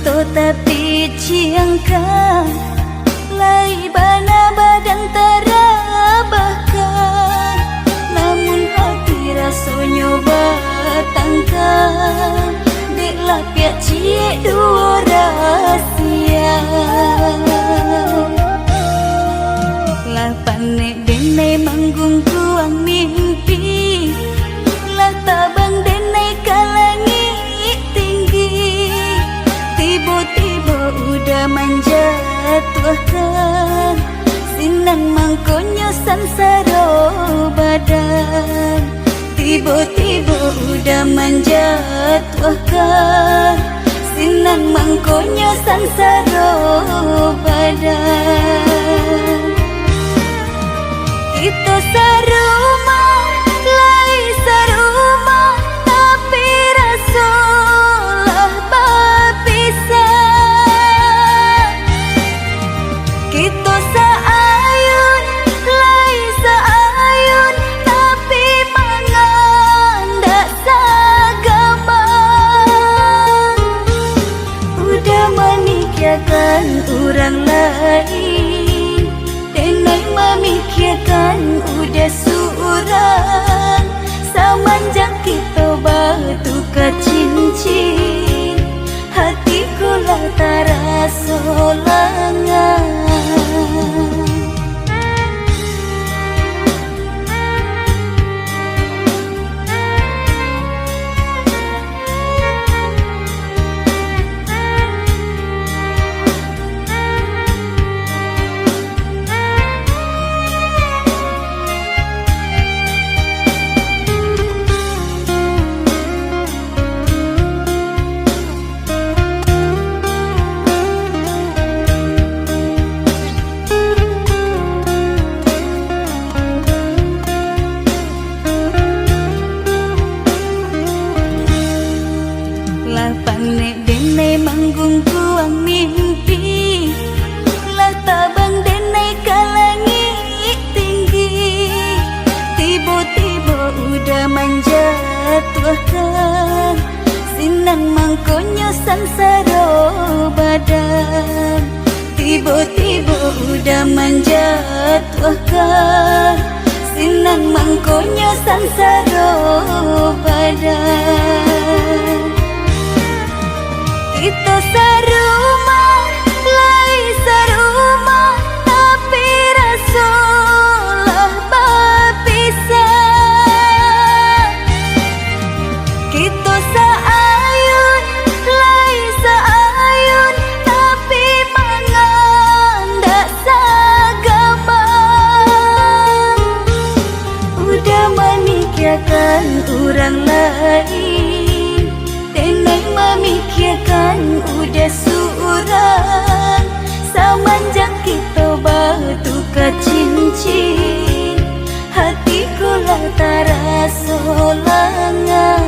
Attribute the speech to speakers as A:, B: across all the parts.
A: to tapi ciangkan lai bana badan terabahkan, namun hati rasanya batangkan deklah piak cie dua rahasia. Lah panek denai manggung ruang mimpi, lah tabang denai kalangit tinggi, tiba-tiba udah menjatuhkan sinan mangkonya sansaro badan, tiba-tiba udah menjatuhkan sinan mangkonya sansaro badan. Kita sarumah, lai sarumah, tapi rasulah berpisah. Kita seayun, lai seayun, tapi mangan dak sagama. Udah memikirkan orang lain, denai memikirkan udah seorang, semenjak kita bertukar cincin, hatiku lah terasa lengang. Panek denai manggung ruang mimpi, lah tabang denai kalangit tinggi, tiba-tiba udah menjatuhkan sinan mangkonya sansaro badan, tiba-tiba udah menjatuhkan sinan mangkonya sansaro badan. Kita sarumah, lai sarumah, tapi rasulah berpisah. Kita seayun, lai seayun, tapi mangan dak sagama. Udah memikirkan orang lain, denai memikirkan udah seorang, semenjak kita bertukar cincin, hatiku lah terasa lengang.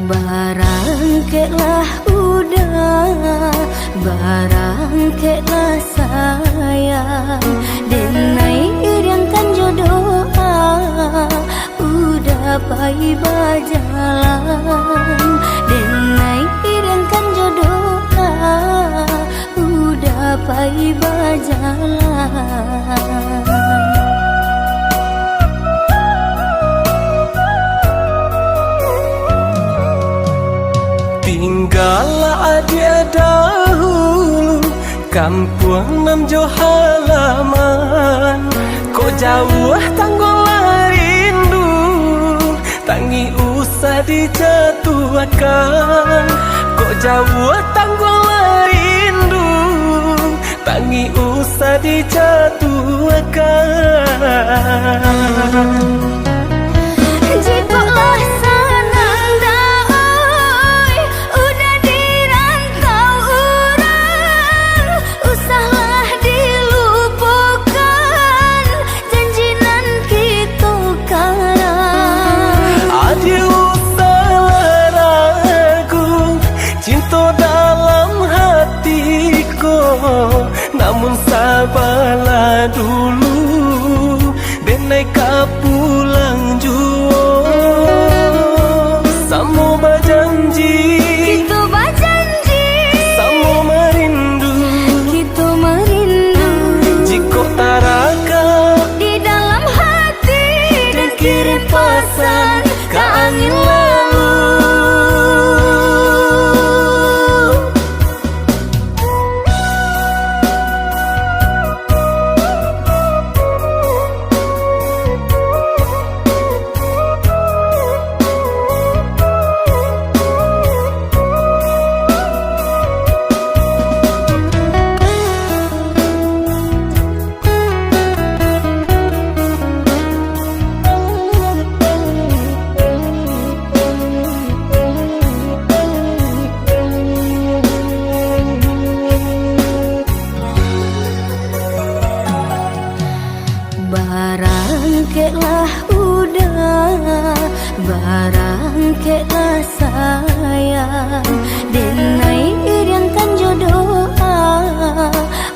A: Barangkitlah udah, barangkitlah sayang, denai iriankan jodoh udah pai berjalan, denai iriankan jodoh udah pai berjalan.
B: Tinggallah dia dahulu kampung nam jo halaman. Kok jauh tanggolah rindu, tangi usah dijatuhkan. Kok jauh tanggolah rindu, tangi usah dijatuhkan.
A: Jikolah senang dah, udah dirantau orang, usahlah dilupakan janji nan kita karang.
B: Adi usahlah ragu cinta dalam hatiku, namun sabarlah dulu dan naik pulang jua. Samo berjanji,
A: Kita berjanji,
B: samo merindu,
A: kita merindu
B: jika taraka
A: di dalam hati dan kirim pesan ke angin lalu. Barangkailah udah, barangkailah sayang, denai iriangkan jodoh,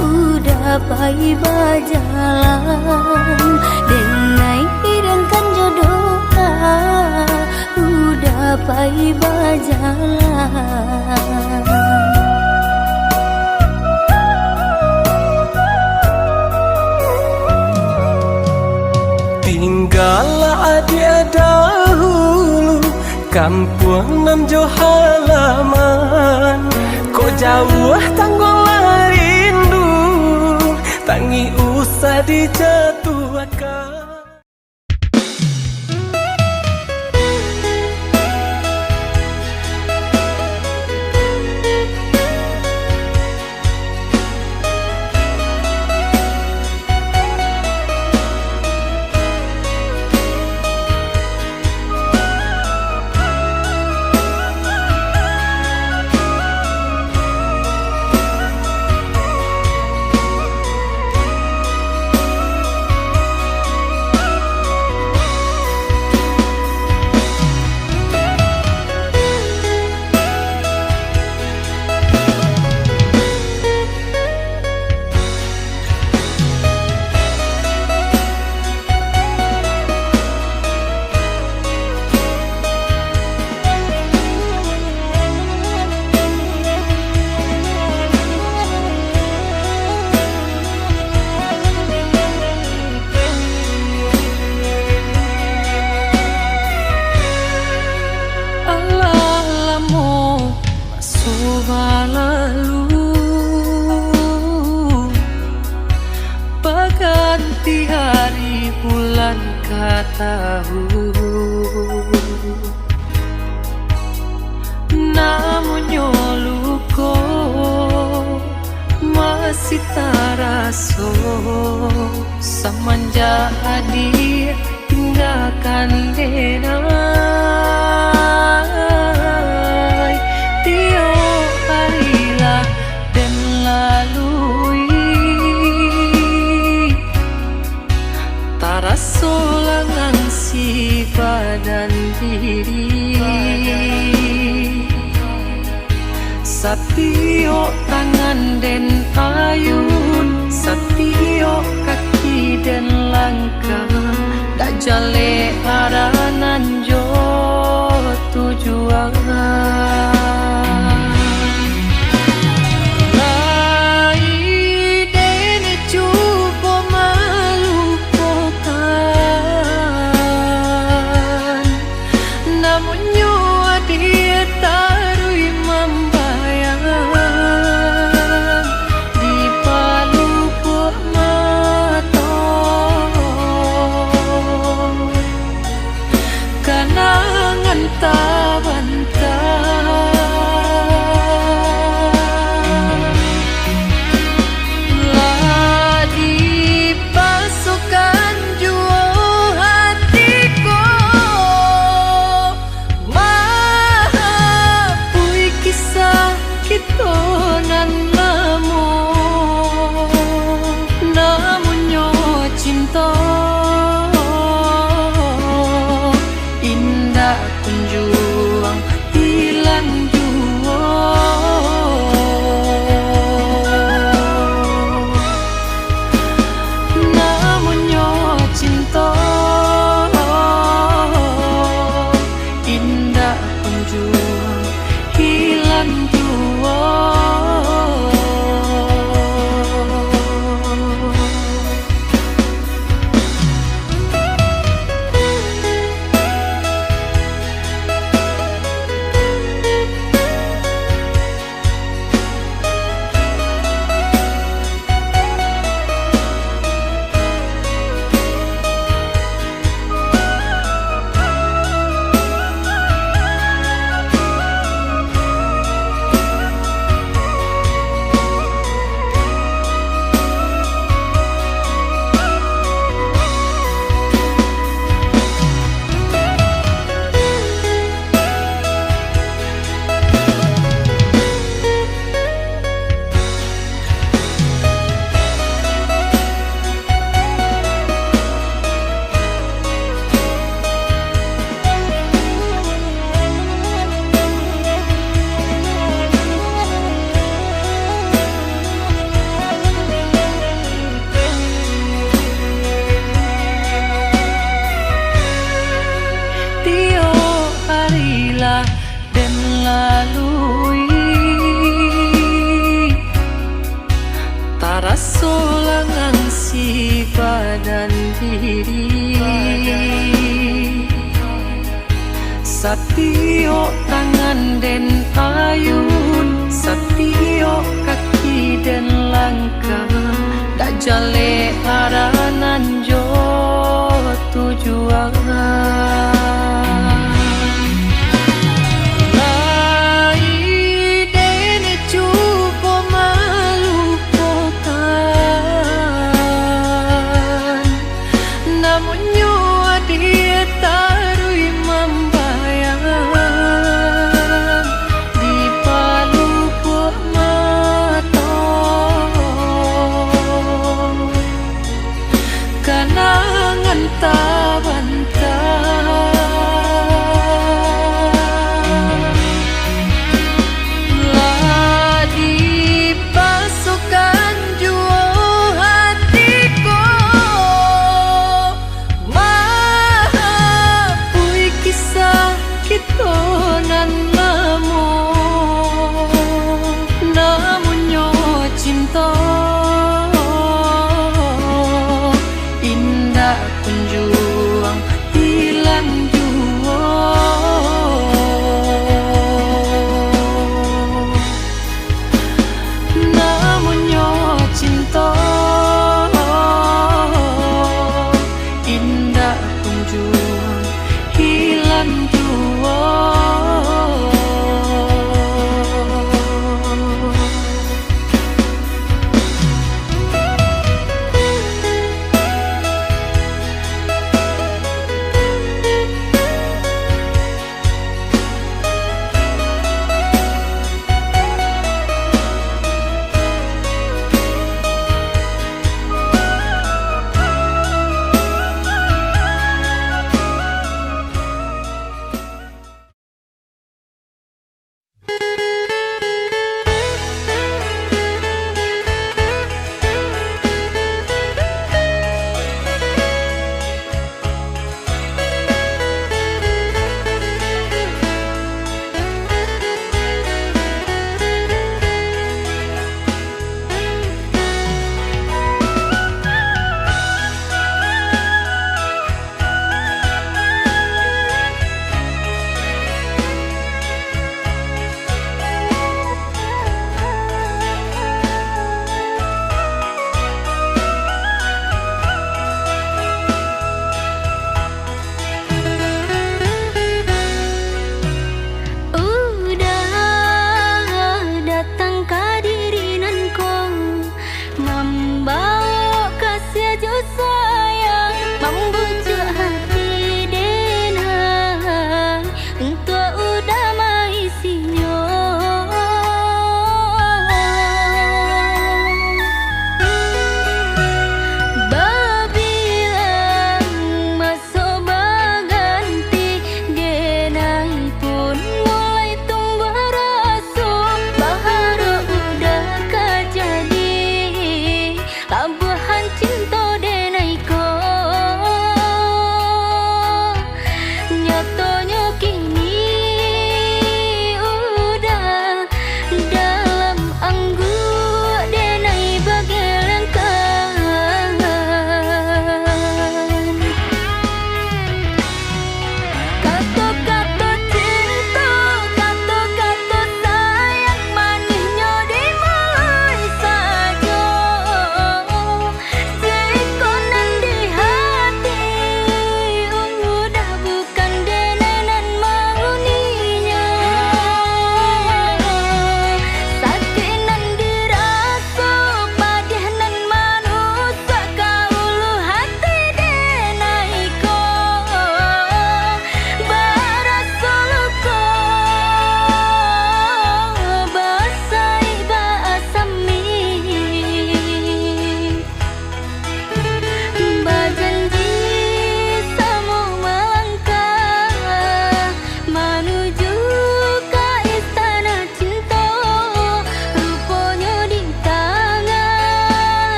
A: udah pai berjalan. Denai iriangkan jodoh, udah pai berjalan.
B: Tinggallah dia dahulu kampung nam jo halaman. Kok jauh tanggolah rindu, tangi usah dijatuhkan.
C: Berganti hari bulan ke tahun, namun luko masih taraso. Semenjak hadir tinggalkan denai, tiap harilah dan lalui. Taraso langan si badan diri, satio tangan den ayun, satio kaki den langkah, dak jale aranan jo tujuan. Namun nyawa dia tarui mampu diri. Satio tangan den ayun, satio kaki den langkah, dak jale aranan jo tujuan.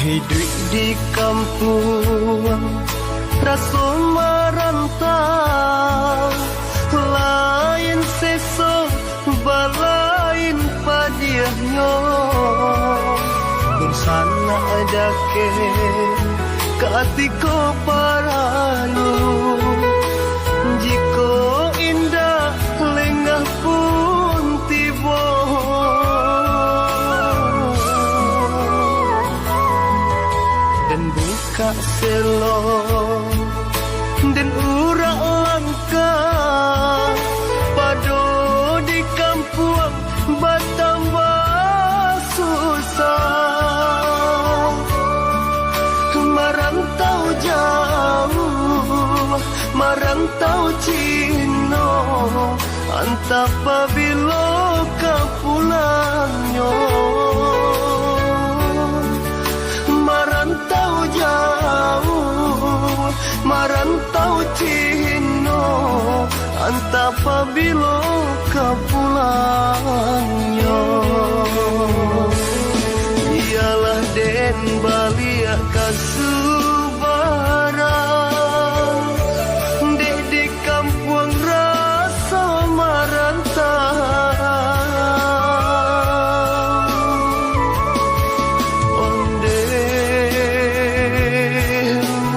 B: Hidup di kampung rasa merantau, lain sesok balain padiahnya. Insana ada ke katiko paralu, jiko indah lengah pun tiba. Dan buka selo dan urak langka pado di kampung bertambah susah. Merantau jauh, merantau Cino, antap pabilo ke pulangnya. Merantau jauh, merantau Cino, antap pabilo ke pulangnya. Ialah den baliak kasubaran, dek di kampung rasa merantau. Onde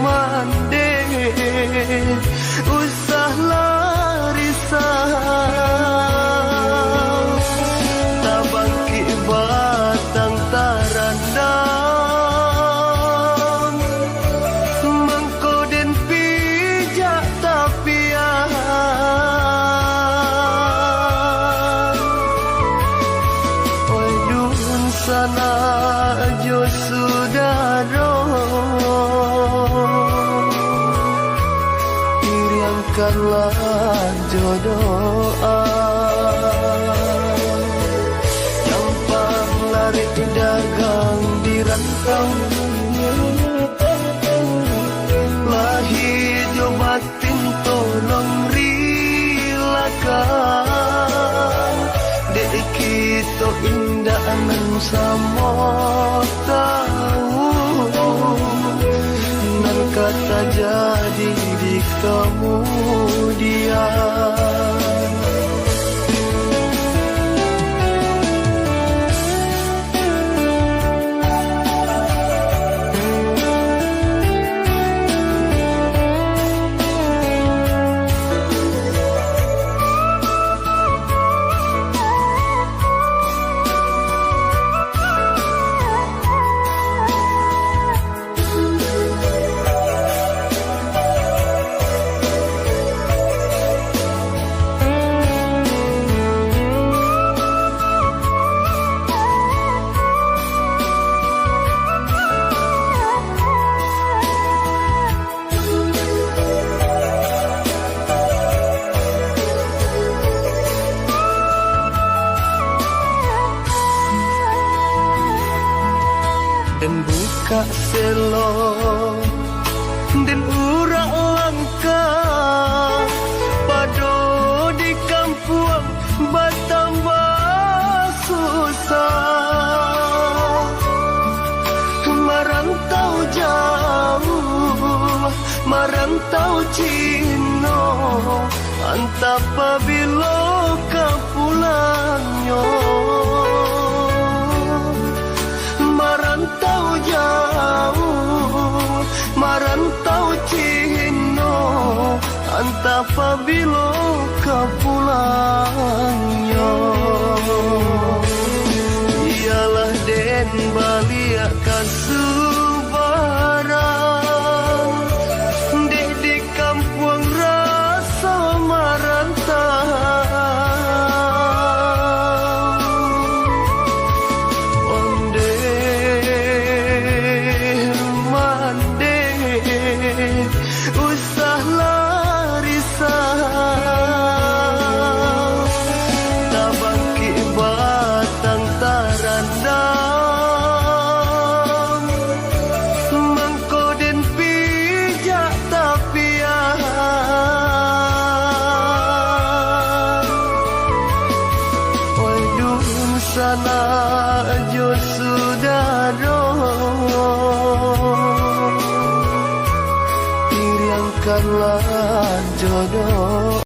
B: mande usah larisau, tabangki batang tarandang, mengkoden pijak tapian. Oi dun sana jo sudaro, diriangkanlah jodoh. Campang lari dagang di rantau, lahir jo batin tolong rilakan. Dek kita indah nan sama tahu, nan kata jadi di kemudian. Dan buka selo dan urak langka pado di kampung bertambah susah. Merantau jauh, merantau Cino, antap pabilo ke pulangnya. Merantau jauh, merantau Cino, antap pabilo ke pulangnya. Ialah den baliak kasubaran, dek di kampung rasa merantau. Onde mande usah larisau, tabangki batang tarandang, bukanlah jodoh.